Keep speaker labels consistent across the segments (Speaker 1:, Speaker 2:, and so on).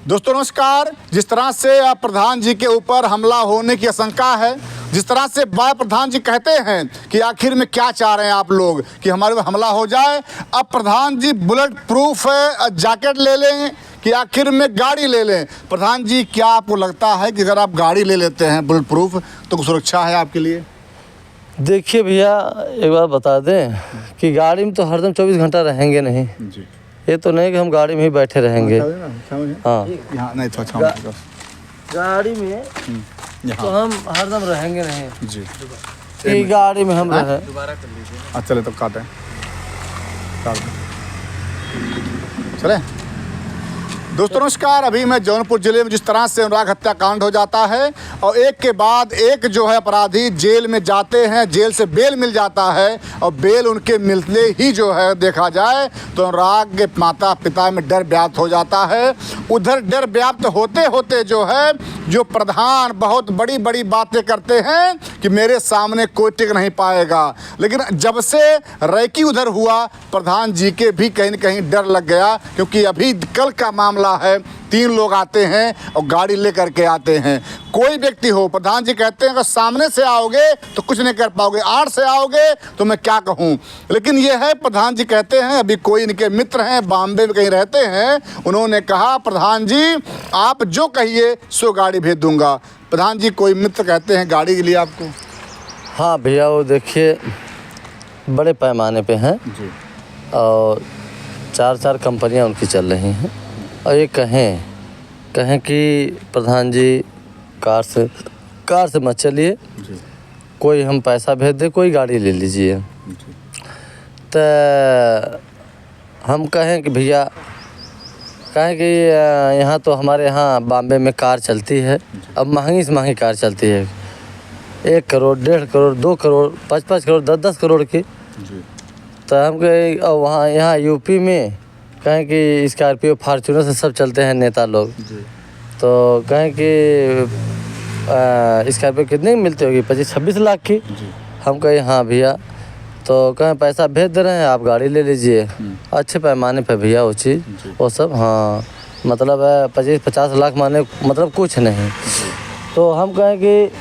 Speaker 1: दोस्तों नमस्कार। जिस तरह से प्रधान जी के ऊपर हमला होने की आशंका है, जिस तरह से वाय प्रधान जी कहते हैं कि आखिर में क्या चाह रहे हैं आप लोग कि हमारे ऊपर हमला हो जाए। अब प्रधान जी बुलेट प्रूफ जैकेट ले लें कि आखिर में गाड़ी ले लें। प्रधान जी, क्या आपको लगता है कि अगर आप गाड़ी ले लेते हैं बुलेट प्रूफ तो सुरक्षा है आपके लिए?
Speaker 2: देखिए भैया, एक बार बता दें कि गाड़ी में तो हरदम 24 घंटा रहेंगे नहीं
Speaker 1: जी।
Speaker 2: ये तो नहीं कि हम गाड़ी में ही बैठे रहेंगे। हाँ,
Speaker 1: यहाँ नहीं तो अच्छा
Speaker 2: गाड़ी में तो हम हरदम रहेंगे नहीं
Speaker 1: जी
Speaker 2: कि गाड़ी में हम रहें।
Speaker 1: चले तो काटें चले। दोस्तों नमस्कार। अभी मैं जौनपुर जिले में जिस तरह से अनुराग हत्याकांड हो जाता है और एक के बाद एक जो है अपराधी जेल में जाते हैं, जेल से बेल मिल जाता है और बेल उनके मिलते ही जो है देखा जाए तो अनुराग के माता पिता में डर व्याप्त हो जाता है। उधर डर व्याप्त होते होते जो है जो प्रधान बहुत बड़ी बड़ी बातें करते हैं कि मेरे सामने कोई टिक नहीं पाएगा, लेकिन जब से रैकी उधर हुआ प्रधान जी के भी कहीं न कहीं डर लग गया, क्योंकि अभी कल का मामला है। 3 लोग आते हैं और गाड़ी लेकर के आते हैं। कोई व्यक्ति हो, प्रधान जी कहते हैं अगर सामने से आओगे तो कुछ नहीं कर पाओगे, 8 से आओगे तो मैं क्या कहूँ। लेकिन ये है, प्रधान जी कहते हैं, अभी कोई इनके मित्र हैं बॉम्बे में कहीं रहते हैं, उन्होंने कहा प्रधान जी आप जो कहिए सो गाड़ी भेज दूंगा। प्रधान जी कोई मित्र कहते हैं गाड़ी के लिए आपको?
Speaker 2: हाँ भैया, वो देखिए बड़े पैमाने पे हैं और 4 कंपनियां उनकी चल रही हैं और ये कहें कि प्रधान जी कार से मत चलिए, कोई हम पैसा भेज दे, कोई गाड़ी ले लीजिए। तो हम कहें कि भैया, कहें कि यहाँ तो हमारे यहाँ बॉम्बे में कार चलती है, अब महंगी से महंगी कार चलती है 1 करोड़ 1.5 करोड़ 2 करोड़ 5-5 करोड़ 10-10 करोड़ की। तो हम कहें वहाँ यहाँ यूपी में कहें कि स्कॉर्पियो फॉर्च्यूनर से सब चलते हैं नेता लोग। तो कहें कि स्कॉर्पियो कितने की मिलती होगी? 25-26 लाख की। हम कहें हाँ भैया, तो कहें पैसा भेज दे रहे हैं, आप गाड़ी ले लीजिए। अच्छे पैमाने पे भैया वो चीज़ वो सब, हाँ मतलब 25-50 लाख माने मतलब कुछ नहीं। तो हम कहें कि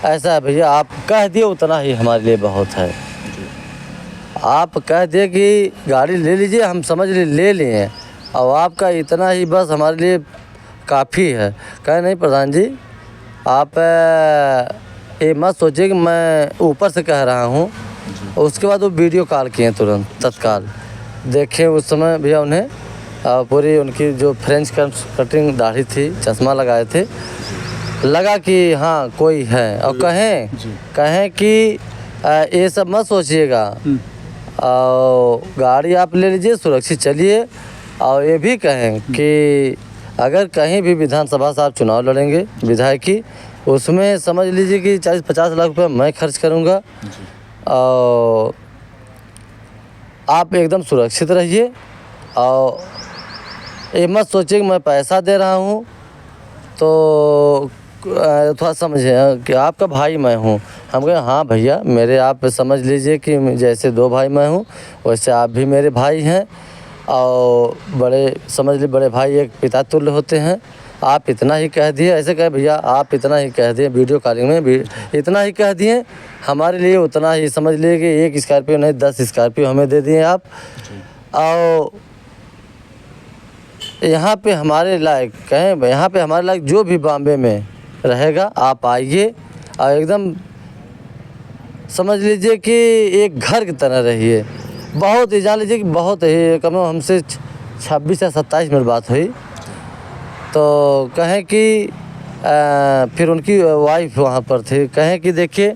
Speaker 2: ऐसा है भैया, आप कह दिए उतना ही हमारे लिए बहुत है। आप कह दिए कि गाड़ी ले लीजिए, हम समझ ले लिए और आपका इतना ही बस हमारे लिए काफ़ी है। कहे नहीं प्रधान जी, आप ये मत सोचिए कि मैं ऊपर से कह रहा हूँ। उसके बाद वो वीडियो कॉल किए तुरंत तत्काल। देखे उस समय भैया उन्हें पूरी उनकी जो फ्रेंच कटिंग दाढ़ी थी, चश्मा लगाए थे, लगा कि हाँ कोई है। और कहें कि ये सब मत सोचिएगा और गाड़ी आप ले लीजिए, सुरक्षित चलिए। और ये भी कहें कि अगर कहीं भी विधानसभा से आप चुनाव लड़ेंगे विधायक की, उसमें समझ लीजिए कि 40-50 लाख रुपये मैं खर्च करूंगा और आप एकदम सुरक्षित रहिए। और ये मत सोचिए कि मैं पैसा दे रहा हूँ, तो थोड़ा समझे कि आपका भाई मैं हूँ। हम कहें हाँ भैया, मेरे आप समझ लीजिए कि जैसे 2 भाई मैं हूँ वैसे आप भी मेरे भाई हैं और बड़े समझ लीजिए बड़े भाई एक पिता तुल्य होते हैं। आप इतना ही कह दिए, ऐसे कहे भैया आप इतना ही कह दिए, वीडियो कॉलिंग में भी इतना ही कह दिए हमारे लिए, उतना ही समझ लीजिए कि 1 स्कॉर्पियो नहीं 10 स्कॉर्पियो हमें दे दिए आप। और यहाँ पे हमारे लायक कहें, यहाँ पे हमारे लायक जो भी बॉम्बे में रहेगा आप आइए और एकदम समझ लीजिए कि एक घर की तरह रहिए। बहुत ही जान लीजिए कि बहुत ही कम हमसे 26 या 27 मिनट बात हुई। तो कहें कि फिर उनकी वाइफ वहाँ पर थी, कहें कि देखिए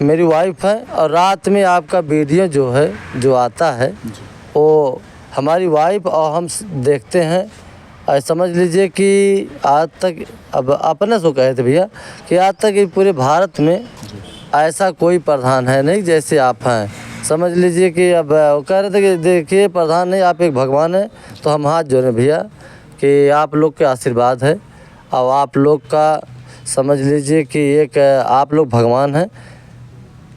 Speaker 2: मेरी वाइफ है और रात में आपका वीडियो जो है जो आता है वो हमारी वाइफ और हम देखते हैं। समझ लीजिए कि आज तक, अब अपने से कहे थे भैया कि आज तक ये पूरे भारत में ऐसा कोई प्रधान है नहीं जैसे आप हैं। समझ लीजिए कि अब वो कह रहे थे कि देखिए प्रधान नहीं, आप एक भगवान हैं। तो हम हाथ जोड़े भैया कि आप लोग के आशीर्वाद है और आप लोग का समझ लीजिए कि एक आप लोग भगवान हैं।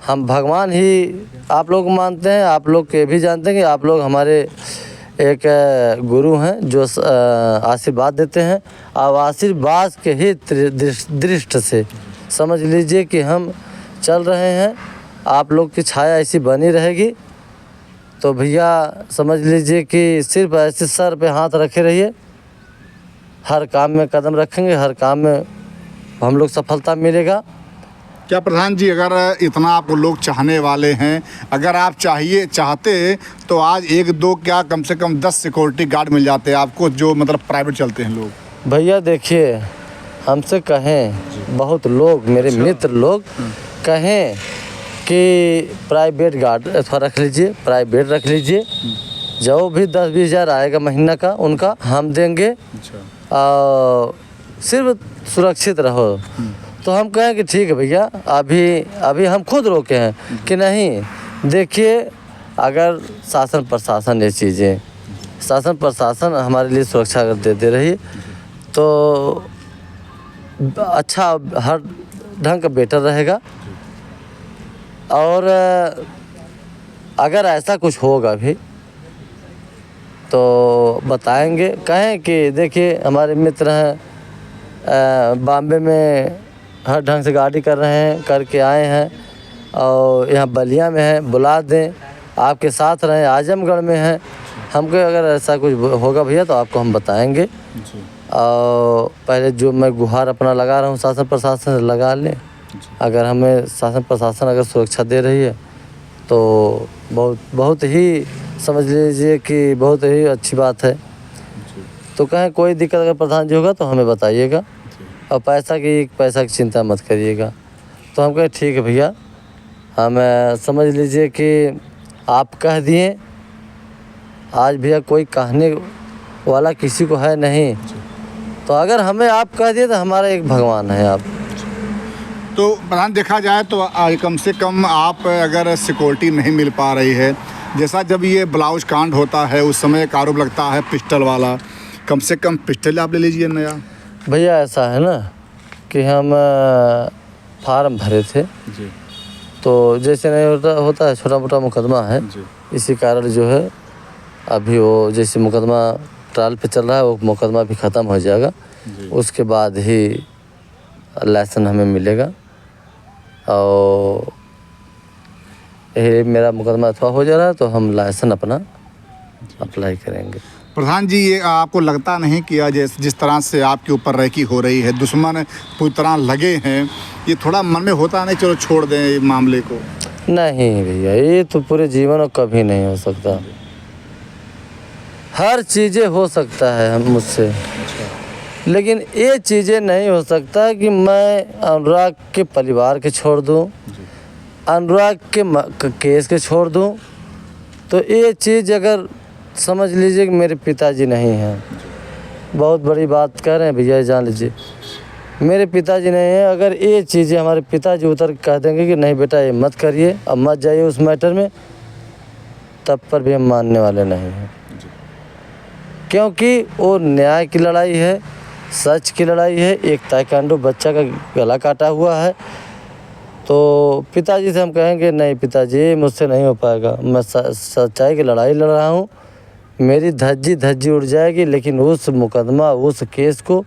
Speaker 2: हम भगवान ही आप लोग मानते हैं, आप लोग के भी जानते हैं कि आप लोग हमारे एक गुरु हैं जो आशीर्वाद देते हैं, और आशीर्वाद के ही दृष्टि से समझ लीजिए कि हम चल रहे हैं। आप लोग की छाया ऐसी बनी रहेगी। तो भैया समझ लीजिए कि सिर्फ ऐसे सर पे हाथ रखे रहिए, हर काम में कदम रखेंगे, हर काम में हम लोग सफलता मिलेगा।
Speaker 1: क्या प्रधान जी, अगर इतना आपको लोग चाहने वाले हैं, अगर आप चाहते तो आज 1-2 क्या कम से कम 10 सिक्योरिटी गार्ड मिल जाते हैं आपको, जो मतलब प्राइवेट चलते हैं लोग।
Speaker 2: भैया देखिए, हमसे कहें बहुत लोग, मेरे मित्र लोग कहें कि प्राइवेट गार्ड अथवा रख लीजिए, प्राइवेट रख लीजिए, जो भी 10-20 हज़ार आएगा महीना का उनका हम देंगे, सिर्फ सुरक्षित रहो। तो हम कहें कि ठीक है भैया, अभी हम खुद रोके हैं कि नहीं। देखिए, अगर शासन प्रशासन ये चीज़ें, शासन प्रशासन हमारे लिए सुरक्षा अगर देते रहिए तो अच्छा, हर ढंग का बेटर रहेगा। और अगर ऐसा कुछ होगा भी तो बताएंगे। कहें कि देखिए, हमारे मित्र हैं बॉम्बे में, हर ढंग से गाड़ी कर रहे हैं, करके आए हैं, और यहाँ बलिया में हैं, बुला दें, आपके साथ रहें। आजमगढ़ में हैं, हमको अगर ऐसा कुछ होगा भैया तो आपको हम बताएंगे। और पहले जो मैं गुहार अपना लगा रहा हूँ शासन प्रशासन से लगा लें। अगर हमें शासन प्रशासन अगर सुरक्षा दे रही है तो बहुत ही समझ लीजिए कि बहुत ही अच्छी बात है। तो कहें कोई दिक्कत अगर प्रधान जी होगा तो हमें बताइएगा, और पैसा की चिंता मत करिएगा। तो हम कहें ठीक है भैया, हम समझ लीजिए कि आप कह दिए, आज भैया कोई कहने वाला किसी को है नहीं, तो अगर हमें आप कह दिए तो हमारा एक भगवान है आप।
Speaker 1: तो प्रधान देखा जाए तो कम से कम आप अगर सिक्योरिटी नहीं मिल पा रही है, जैसा जब ये ब्लाउज कांड होता है उस समय एक आरोप लगता है पिस्टल वाला, कम से कम पिस्टल आप ले लीजिए नया।
Speaker 2: भैया ऐसा है ना कि हम फार्म भरे थे
Speaker 1: जी।
Speaker 2: तो जैसे नहीं होता है, छोटा मोटा मुकदमा है
Speaker 1: जी।
Speaker 2: इसी कारण जो है अभी वो जैसे मुकदमा ट्रायल पे चल रहा है, वो मुकदमा भी ख़त्म हो जाएगा, उसके बाद ही लाइसेंस हमें मिलेगा। और ये मेरा मुकदमा अथवा हो जा रहा है तो हम लाइसेंस अपना अप्लाई करेंगे।
Speaker 1: प्रधान जी, ये आपको लगता नहीं कि जिस तरह से आपके ऊपर रैकी हो रही है, दुश्मन पूरी तरह लगे हैं, ये थोड़ा मन में होता नहीं चलो छोड़ दें ये मामले को?
Speaker 2: नहीं भैया, ये तो पूरे जीवन में कभी नहीं हो सकता। हर चीज़ें हो सकता है हम मुझसे, लेकिन ये चीज़ें नहीं हो सकता कि मैं अनुराग के परिवार के छोड़ दूं, अनुराग के केस के छोड़ दूं। तो ये चीज़ अगर समझ लीजिए कि मेरे पिताजी नहीं हैं, बहुत बड़ी बात कह रहे हैं भैया, जान लीजिए मेरे पिताजी नहीं हैं। अगर ये चीज़ें हमारे पिताजी उतर कह देंगे कि नहीं बेटा ये मत करिए, अब मत जाइए उस मैटर में, तब पर भी हम मानने वाले नहीं हैं, क्योंकि वो न्याय की लड़ाई है, सच की लड़ाई है। एक ताइक्वांडो बच्चा का गला काटा हुआ है, तो पिताजी से हम कहेंगे नहीं पिताजी मुझसे नहीं हो पाएगा, मैं सच्चाई की लड़ाई लड़ रहा हूँ, मेरी धज्जी उड़ जाएगी, लेकिन उस मुकदमा उस केस को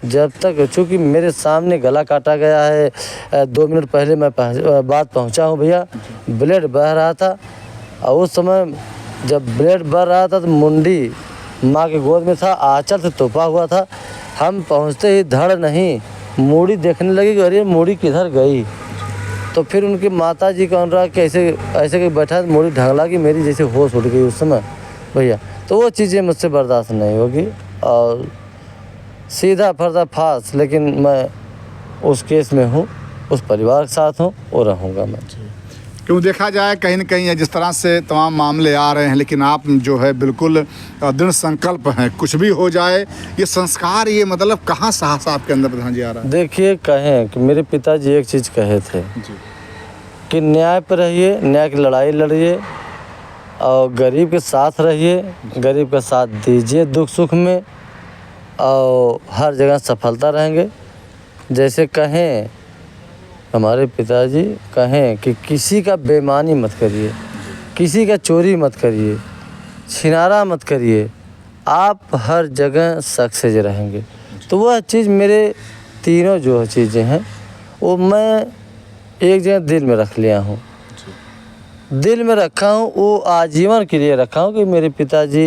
Speaker 2: जब तक, चूँकि मेरे सामने गला काटा गया है, 2 मिनट पहले मैं बात पहुँचा हूँ भैया, ब्लेड बह रहा था, और उस समय जब ब्लेड बह रहा था तो मुंडी माँ के गोद में था, आंचल से तोपा हुआ था। हम पहुँचते ही धड़ नहीं मूड़ी देखने लगी कि अरे मूड़ी किधर गई। तो फिर उनकी माता जी का अनुराग के ऐसे कि बैठा मूड़ी ढंगला कि मेरी जैसे होश उड़ गई उस समय भैया। तो वो चीज़ें मुझसे बर्दाश्त नहीं होगी, और सीधा फर्दा फास, लेकिन मैं उस केस में हूँ, उस परिवार के साथ हूँ और रहूँगा मैं।
Speaker 1: क्यों देखा जाए कहीं न कहीं जिस तरह से तमाम मामले आ रहे हैं, लेकिन आप जो है बिल्कुल दृढ़ संकल्प हैं, कुछ भी हो जाए। ये संस्कार, ये मतलब कहाँ साहस आपके अंदर प्रधान जी आ रहा है?
Speaker 2: देखिए, कहें कि मेरे पिताजी एक चीज़ कहे थे कि न्याय पर रहिए, न्याय की लड़ाई लड़िए, और गरीब के साथ रहिए, गरीब का साथ दीजिए दुख सुख में, और हर जगह सफलता रहेंगे। जैसे कहें हमारे पिताजी कहें कि किसी का बेईमानी मत करिए, किसी का चोरी मत करिए, छिनारा मत करिए, आप हर जगह सक्सेस रहेंगे। तो वह चीज़ मेरे तीनों जो चीज़ें हैं वो मैं एक जगह दिल में रख लिया हूँ, दिल में रखा हूँ, वो आजीवन के लिए रखा हूँ कि मेरे पिताजी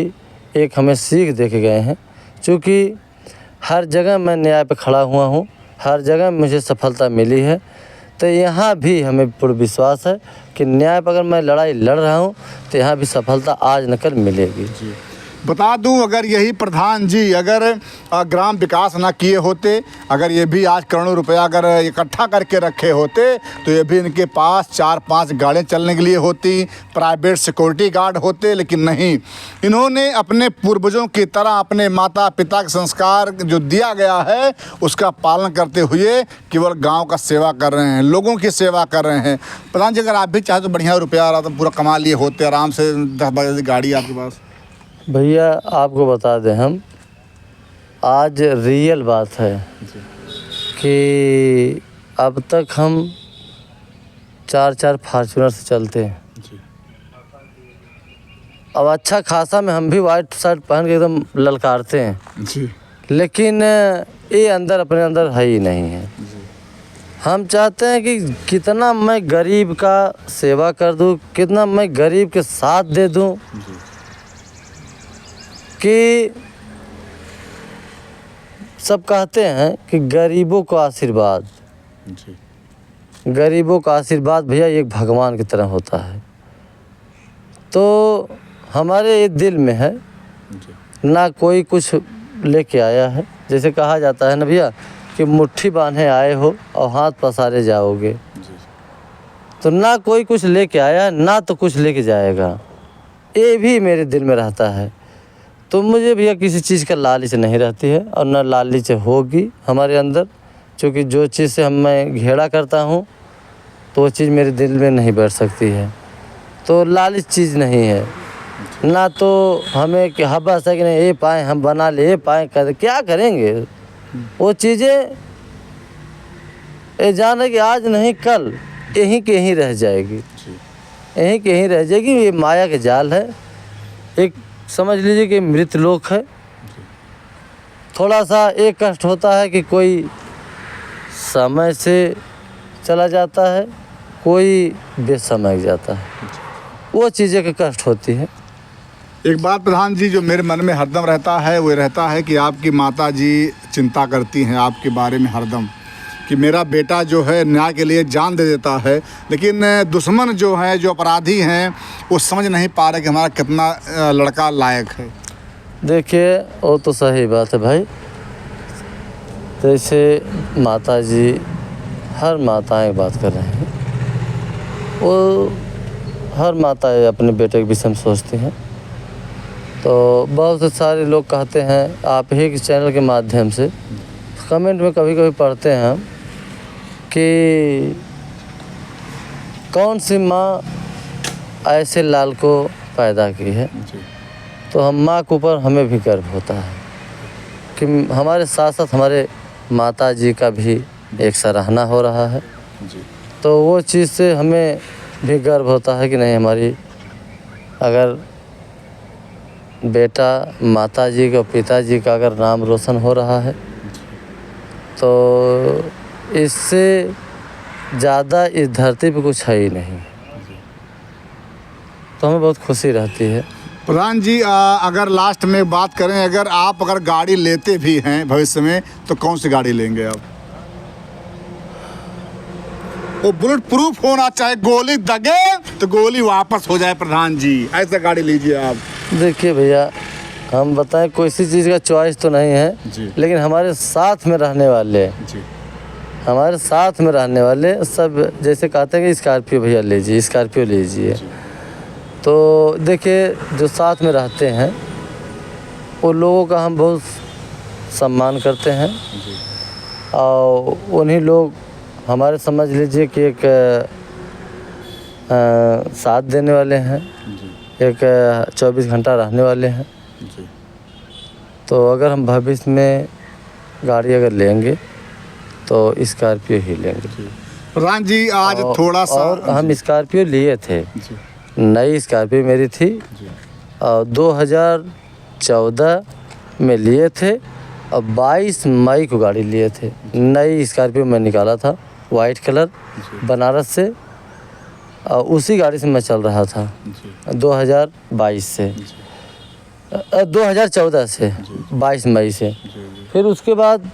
Speaker 2: एक हमें सीख दे के गए हैं। चूँकि हर जगह मैं न्याय पे खड़ा हुआ हूँ, हर जगह मुझे सफलता मिली है, तो यहाँ भी हमें पूर्ण विश्वास है कि न्याय पर अगर मैं लड़ाई लड़ रहा हूँ तो यहाँ भी सफलता आज न कल मिलेगी।
Speaker 1: बता दूं, अगर यही प्रधान जी अगर ग्राम विकास ना किए होते, अगर ये भी आज करोड़ों रुपया अगर इकट्ठा करके रखे होते तो ये भी इनके पास 4-5 गाड़ियाँ चलने के लिए होती, प्राइवेट सिक्योरिटी गार्ड होते, लेकिन नहीं, इन्होंने अपने पूर्वजों की तरह अपने माता पिता का संस्कार जो दिया गया है उसका पालन करते हुए केवल गाँव का सेवा कर रहे हैं, लोगों की सेवा कर रहे हैं। प्रधान जी, अगर आप भी चाहे तो बढ़िया रुपया आ रहा तो पूरा कमा लिए होते आराम से, 10-12 गाड़ी आपके पास।
Speaker 2: भैया आपको बता दें, हम आज रियल बात है कि अब तक हम 4-4 फॉर्च्यूनर से चलते हैं। अब अच्छा खासा में हम भी वाइट शर्ट पहन के एकदम ललकारते हैं जी, लेकिन ये अंदर अपने अंदर है ही नहीं है। हम चाहते हैं कि कितना मैं गरीब का सेवा कर दूं, कितना मैं गरीब के साथ दे दूं, कि सब कहते हैं कि गरीबों का आशीर्वाद, गरीबों का आशीर्वाद भैया एक भगवान की तरह होता है। तो हमारे ये दिल में है, ना कोई कुछ लेके आया है। जैसे कहा जाता है ना भैया कि मुट्ठी बांधे आए हो और हाथ पसारे जाओगे, तो ना कोई कुछ लेके आया है, ना तो कुछ लेके जाएगा, ये भी मेरे दिल में रहता है। तो मुझे भैया किसी चीज़ का लालच नहीं रहती है और न लालच होगी हमारे अंदर, क्योंकि जो चीज़ से मैं घेरा करता हूँ तो वो चीज़ मेरे दिल में नहीं बैठ सकती है। तो लालच चीज़ नहीं है, ना तो हमें कि हवस है कि नहीं ये पाएँ हम बना ले, ये पाएँ कर, क्या करेंगे वो चीज़ें। ये जान है कि आज नहीं कल यहीं के यहीं रह जाएगी, यहीं के यहीं रह जाएगी। ये माया के जाल है, एक समझ लीजिए कि मृत लोक है। थोड़ा सा एक कष्ट होता है कि कोई समय से चला जाता है, कोई बेसमय जाता है, वो चीज़ें की कष्ट होती है।
Speaker 1: एक बात प्रधान जी जो मेरे मन में हरदम रहता है वो रहता है कि आपकी माता जी चिंता करती हैं आपके बारे में हरदम, कि मेरा बेटा जो है न्याय के लिए जान दे देता है, लेकिन दुश्मन जो है, जो अपराधी हैं, वो समझ नहीं पा रहे कि हमारा कितना लड़का लायक है।
Speaker 2: देखिए वो तो सही बात है भाई। जैसे माता जी, हर माताएं बात कर रहे हैं, वो हर माताएं अपने बेटे के विषय में सोचती हैं। तो बहुत से सारे लोग कहते हैं, आप ही के चैनल के माध्यम से कमेंट में कभी कभी पढ़ते हैं हम कि कौन सी माँ ऐसे लाल को पैदा की है। तो हम माँ के ऊपर हमें भी गर्व होता है कि हमारे साथ साथ हमारे माता जी का भी एक सराहना हो रहा है। तो वो चीज़ से हमें भी गर्व होता है कि नहीं, हमारी अगर बेटा माता जी का, पिताजी का अगर नाम रोशन हो रहा है तो इससे ज़्यादा इस धरती पे कुछ है ही नहीं। तो हमें बहुत खुशी रहती है।
Speaker 1: प्रधान जी अगर लास्ट में बात करें, अगर गाड़ी लेते भी हैं भविष्य में तो कौन सी गाड़ी लेंगे आप? वो बुलेट प्रूफ होना चाहिए, गोली दगे तो गोली वापस हो जाए प्रधान जी, ऐसा गाड़ी लीजिए आप।
Speaker 2: देखिए भैया, हम बताएं कोई सी चीज़ का चॉइस तो नहीं है जी, लेकिन हमारे साथ में रहने वाले जी, हमारे साथ में रहने वाले सब जैसे कहते हैं कि स्कॉर्पियो भैया लीजिए, स्कॉर्पियो लीजिए। तो देखिए जो साथ में रहते हैं वो लोगों का हम बहुत सम्मान करते हैं और उन्हीं लोग हमारे समझ लीजिए कि एक साथ देने वाले हैं, एक 24 घंटा रहने वाले हैं। तो अगर हम भविष्य में गाड़ी अगर लेंगे तो स्कॉर्पियो ही लेंगे।
Speaker 1: प्रधान जी आज थोड़ा सा
Speaker 2: और हम स्कॉर्पियो लिए थे, नई स्कॉर्पियो मेरी थी, और 2014 में लिए थे और 22 मई को गाड़ी लिए थे। नई स्कॉर्पियो मैं निकाला था, वाइट कलर, बनारस से, और उसी गाड़ी से मैं चल रहा था 2022 से 2014 से 22 मई से। फिर उसके बाद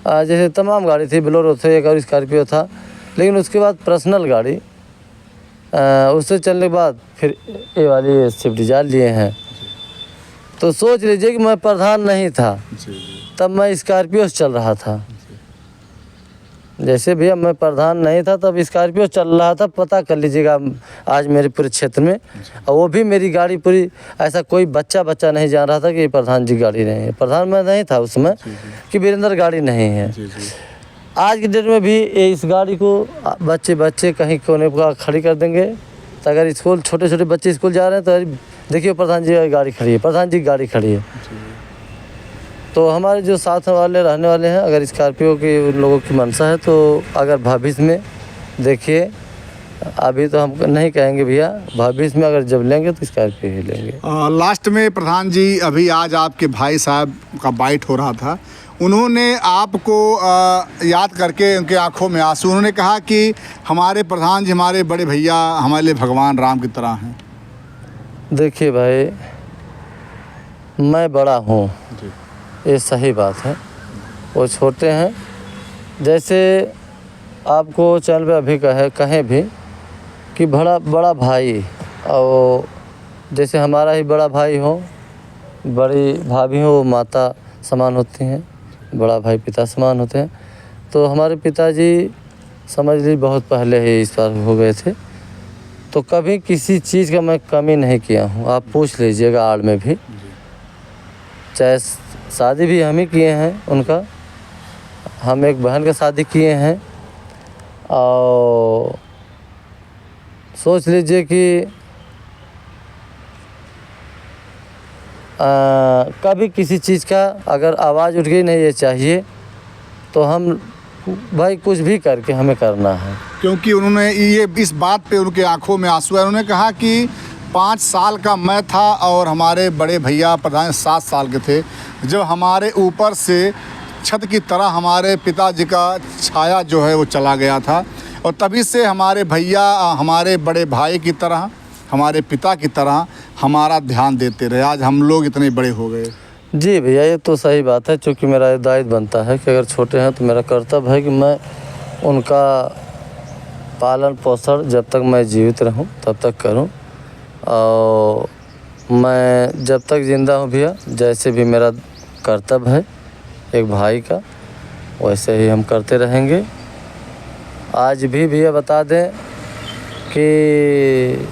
Speaker 2: जैसे तमाम गाड़ी थी, बोलेरो थे, एक और स्कॉर्पियो था, लेकिन उसके बाद पर्सनल गाड़ी उससे चलने के बाद फिर ये वाली स्विफ्ट डिज़ायर लिए हैं। तो सोच लीजिए कि मैं प्रधान नहीं था तब मैं स्कॉर्पियो से चल रहा था। जैसे भैया मैं प्रधान नहीं था तब स्कॉर्पियो चल रहा था, पता कर लीजिएगा आज मेरे पूरे क्षेत्र में। और वो भी मेरी गाड़ी पूरी, ऐसा कोई बच्चा नहीं जान रहा था कि प्रधान जी गाड़ी नहीं है। प्रधान मैं नहीं था उसमें कि वीरेंद्र गाड़ी नहीं है। आज की डेट में भी इस गाड़ी को बच्चे कहीं कोने पर खड़ी कर देंगे। तो अगर स्कूल छोटे बच्चे स्कूल जा रहे हैं तो देखिए प्रधान जी की गाड़ी खड़ी है, प्रधान जी की गाड़ी खड़ी है। तो हमारे जो साथ वाले रहने वाले हैं, अगर स्कॉर्पियो की उन लोगों की मंशा है तो अगर भविष्य में देखिए, अभी तो हम नहीं कहेंगे भैया, भविष्य में अगर जब लेंगे तो स्कॉर्पियो ही लेंगे।
Speaker 1: लास्ट में प्रधान जी, अभी आज आपके भाई साहब का बाइट हो रहा था, उन्होंने आपको याद करके उनके आंखों में आंसू, उन्होंने कहा कि हमारे प्रधान जी हमारे बड़े भैया हमारे लिए भगवान राम की तरह हैं।
Speaker 2: देखिए भाई, मैं बड़ा हूँ, ये सही बात है, वो छोटे हैं। जैसे आपको चैनल पे अभी कहें भी कि बड़ा भाई, और जैसे हमारा ही बड़ा भाई हो, बड़ी भाभी हो, वो माता समान होती हैं, बड़ा भाई पिता समान होते हैं। तो हमारे पिताजी समझ लीजिए बहुत पहले ही इस पार हो गए थे, तो कभी किसी चीज़ का मैं कमी नहीं किया हूँ। आप पूछ लीजिएगा आड़ में भी, चाहे शादी भी हम ही किए हैं उनका, हम एक बहन का शादी किए हैं। और सोच लीजिए कि कभी किसी चीज़ का अगर आवाज़ उठ गई नहीं ये चाहिए, तो हम भाई कुछ भी करके हमें करना है।
Speaker 1: क्योंकि उन्होंने ये इस बात पे उनके आंखों में आंसू है। उन्होंने कहा कि 5 साल का मैं था और हमारे बड़े भैया प्रधान 7 साल के थे, जब हमारे ऊपर से छत की तरह हमारे पिताजी का छाया जो है वो चला गया था, और तभी से हमारे भैया हमारे बड़े भाई की तरह, हमारे पिता की तरह हमारा ध्यान देते रहे। आज हम लोग इतने बड़े हो गए।
Speaker 2: जी भैया, ये तो सही बात है, क्योंकि मेरा दायित्व बनता है कि अगर छोटे हैं तो मेरा कर्तव्य है कि मैं उनका पालन पोषण जब तक मैं जीवित रहूं तब तक करूं। और मैं जब तक ज़िंदा हूँ भैया, जैसे भी मेरा कर्तव्य है एक भाई का, वैसे ही हम करते रहेंगे। आज भी भैया बता दें कि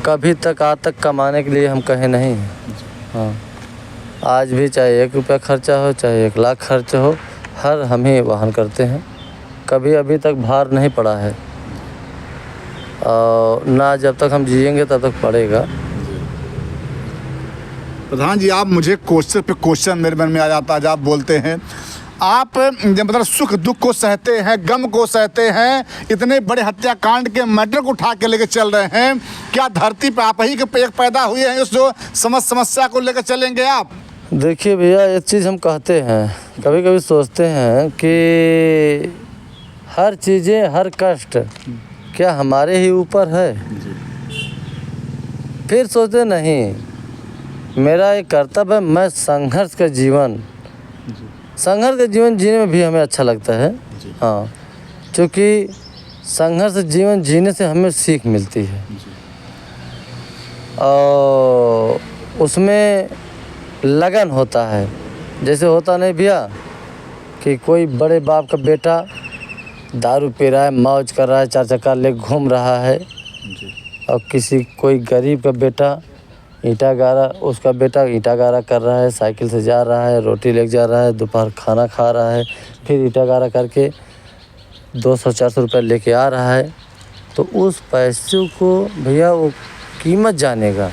Speaker 2: कभी तक आज तक कमाने के लिए हम कहे नहीं हैं। हाँ, आज भी चाहे 1 रुपया खर्चा हो, चाहे 1 लाख खर्च हो, हर हम ही वहन करते हैं। कभी अभी तक भार नहीं पड़ा है, और ना जब तक हम जिएंगे तब तक पड़ेगा।
Speaker 1: प्रधान जी, आप मुझे क्वेश्चन पे क्वेश्चन मेरे मन में आ जाता है जब आप बोलते हैं। आप मतलब सुख दुख को सहते हैं, गम को सहते हैं, इतने बड़े हत्याकांड के मैटर को उठा के लेकर चल रहे हैं। क्या धरती पे आप ही के एक पैदा हुए हैं उस जो समस्या को लेकर चलेंगे आप?
Speaker 2: देखिए भैया, एक चीज़ हम कहते हैं, कभी कभी सोचते हैं कि हर चीज़ें, हर कष्ट क्या हमारे ही ऊपर है। फिर सोचते नहीं, मेरा एक कर्तव्य है, मैं संघर्ष का जीवन जीने में भी हमें अच्छा लगता है। हाँ, क्योंकि संघर्ष जीवन जीने से हमें सीख मिलती है, और उसमें लगन होता है। जैसे होता नहीं भैया कि कोई बड़े बाप का बेटा दारू पी रहा है, मौज कर रहा है, 4 चक्का ले घूम रहा है, और कोई गरीब का बेटा उसका बेटा ईंटा गारा कर रहा है, साइकिल से जा रहा है, रोटी लेके जा रहा है, दोपहर खाना खा रहा है, फिर ईंटा गारा करके 200-400 रुपये लेके आ रहा है। तो उस पैसे को भैया वो कीमत जानेगा,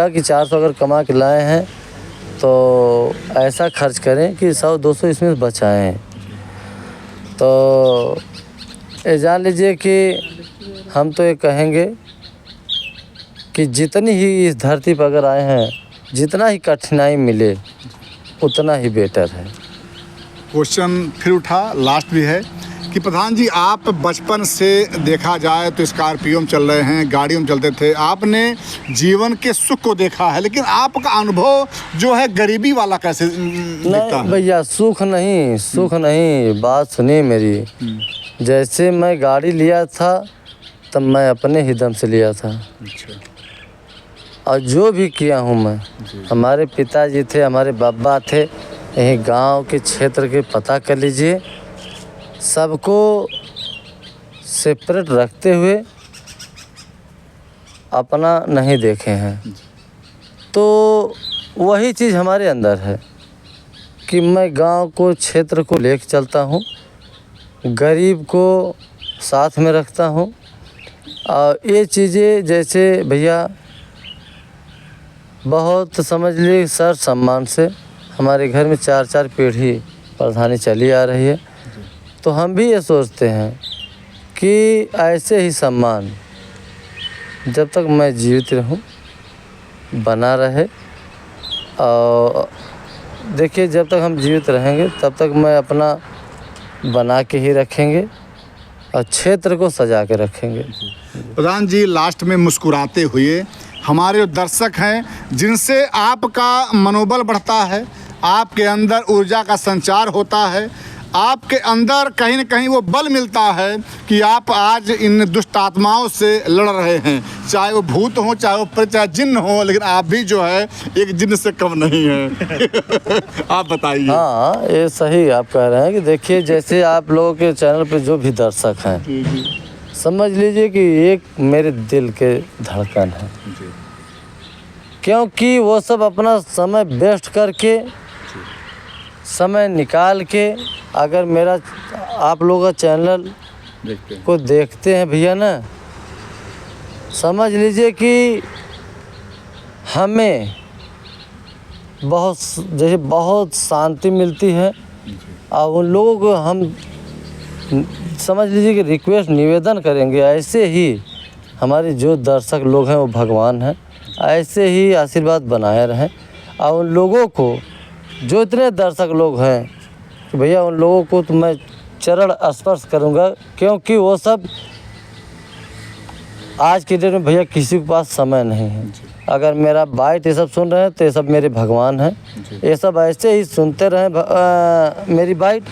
Speaker 2: कि 400 अगर कमा के लाए हैं तो ऐसा खर्च करें कि 100-200 इसमें बचाएं। तो ये जान लीजिए कि हम तो ये कहेंगे कि जितनी ही इस धरती पर अगर आए हैं, जितना ही कठिनाई मिले उतना ही बेटर है।
Speaker 1: क्वेश्चन फिर उठा, लास्ट भी है कि प्रधान जी, आप बचपन से देखा जाए तो स्कॉर्पियो में चल रहे हैं, गाड़ियों में चलते थे, आपने जीवन के सुख को देखा है, लेकिन आपका अनुभव जो है गरीबी वाला कैसे दिखता
Speaker 2: नहीं
Speaker 1: है?
Speaker 2: भैया, सुख नहीं, बात सुनिए मेरी। जैसे मैं गाड़ी लिया था तब मैं अपने ही दम से लिया था,
Speaker 1: अच्छा।
Speaker 2: और जो भी किया हूँ मैं, हमारे पिताजी थे, हमारे बाबा थे, यहीं गांव के क्षेत्र के पता कर लीजिए, सबको सेपरेट रखते हुए अपना नहीं देखे हैं। तो वही चीज़ हमारे अंदर है कि मैं गांव को, क्षेत्र को लेकर चलता हूँ, गरीब को साथ में रखता हूँ। और ये चीज़ें जैसे भैया बहुत समझ लीजिए सर सम्मान से हमारे घर में 4 पीढ़ी प्रधानी चली आ रही है, तो हम भी ये सोचते हैं कि ऐसे ही सम्मान जब तक मैं जीवित रहूं बना रहे। और देखिए, जब तक हम जीवित रहेंगे तब तक मैं अपना बना के ही रखेंगे और क्षेत्र को सजा के रखेंगे।
Speaker 1: प्रधान जी, लास्ट में मुस्कुराते हुए हमारे जो दर्शक हैं जिनसे आपका मनोबल बढ़ता है, आपके अंदर ऊर्जा का संचार होता है, आपके अंदर कहीं न कहीं वो बल मिलता है कि आप आज इन दुष्ट आत्माओं से लड़ रहे हैं, चाहे वो भूत हो, चाहे वो प्रेत, चाहे जिन्न हो, लेकिन आप भी जो है एक जिन्न से कम नहीं है। आप बताइए।
Speaker 2: हाँ, ये सही आप कह रहे हैं कि देखिए, जैसे आप लोगों के चैनल पे जो भी दर्शक हैं, समझ लीजिए कि एक मेरे दिल के धड़कन है, क्योंकि वो सब अपना समय वेस्ट करके, समय निकाल के अगर मेरा आप लोगों का चैनल को देखते हैं भैया ना, समझ लीजिए कि हमें बहुत शांति मिलती है। और उन लोगों को हम समझ लीजिए कि रिक्वेस्ट, निवेदन करेंगे, ऐसे ही हमारे जो दर्शक लोग हैं वो भगवान हैं, ऐसे ही आशीर्वाद बनाए रहें। और उन लोगों को, जो इतने दर्शक लोग हैं, कि भैया उन लोगों को तो मैं चरण स्पर्श करूंगा, क्योंकि वो सब आज की डेट में भैया किसी के पास समय नहीं है। अगर मेरा बाइट ये सब सुन रहे हैं तो ये सब मेरे भगवान हैं, ये सब ऐसे ही सुनते रहें मेरी बाइट।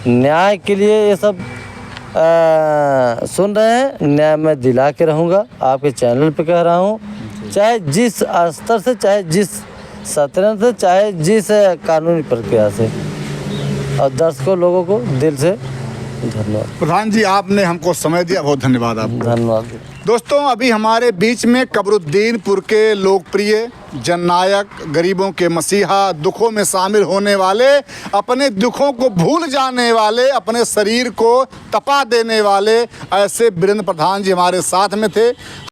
Speaker 2: न्याय के लिए ये सब सुन रहे हैं, न्याय मैं दिला के रहूँगा। आपके चैनल पे कह रहा हूँ, चाहे जिस स्तर से, चाहे जिस सत्र से, चाहे जिस कानूनी प्रक्रिया से। और दर्शकों लोगों को दिल से धन्यवाद।
Speaker 1: प्रधान जी, आपने हमको समय दिया, बहुत धन्यवाद आपको।
Speaker 2: धन्यवाद।
Speaker 1: दोस्तों, अभी हमारे बीच में कबरुद्दीनपुर के लोकप्रिय जननायक, गरीबों के मसीहा, दुखों में शामिल होने वाले, अपने दुखों को भूल जाने वाले, अपने शरीर को तपा देने वाले, ऐसे वीरेंद्र प्रधान जी हमारे साथ में थे।